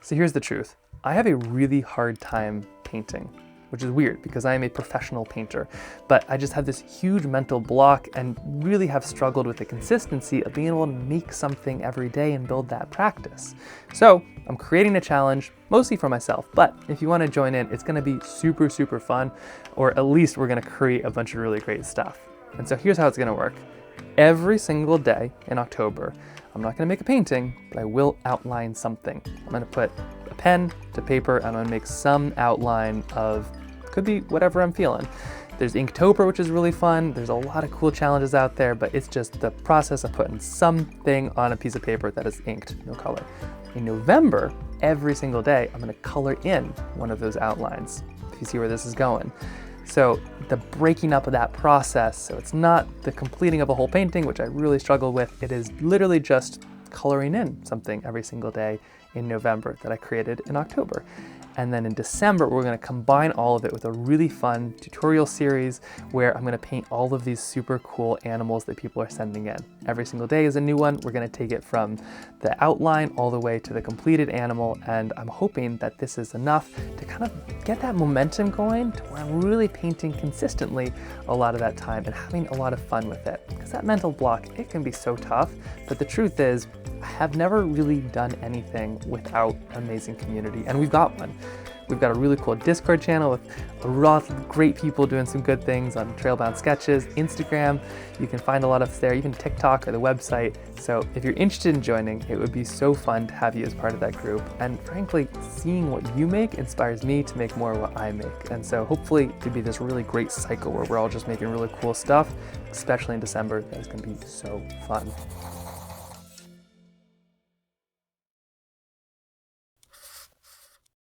So here's the truth. I have a really hard time painting, which is weird because I am a professional painter, but I just have this huge mental block and really have struggled with the consistency of being able to make something every day and build that practice. So I'm creating a challenge, mostly for myself, but if you want to join in, it's going to be super, super fun, or at least we're going to create a bunch of really great stuff. And so here's how it's going to work. Every single day in October, I'm not going to make a painting, but I will outline something. I'm going to put a pen to paper and I'm going to make some outline of, could be whatever I'm feeling. There's Inktober, which is really fun. There's a lot of cool challenges out there, but it's just the process of putting something on a piece of paper that is inked, no color. In November, every single day, I'm going to color in one of those outlines, if you see where this is going. So the breaking up of that process, so it's not the completing of a whole painting, which I really struggle with. It is literally just coloring in something every single day in November that I created in October. And then in December, we're going to combine all of it with a really fun tutorial series where I'm going to paint all of these super cool animals that people are sending in. Every single day is a new one. We're going to take it from the outline all the way to the completed animal. And I'm hoping that this is enough to kind of get that momentum going to where I'm really painting consistently a lot of that time and having a lot of fun with it. Because that mental block, it can be so tough. But the truth is, I have never really done anything without an amazing community, and we've got one. We've got a really cool Discord channel with a lot of great people doing some good things on Trailbound Sketches, Instagram. You can find a lot of us there, even TikTok or the website. So if you're interested in joining, it would be so fun to have you as part of that group. And frankly, seeing what you make inspires me to make more of what I make. And so hopefully it could be this really great cycle where we're all just making really cool stuff, especially in December. That's gonna be so fun.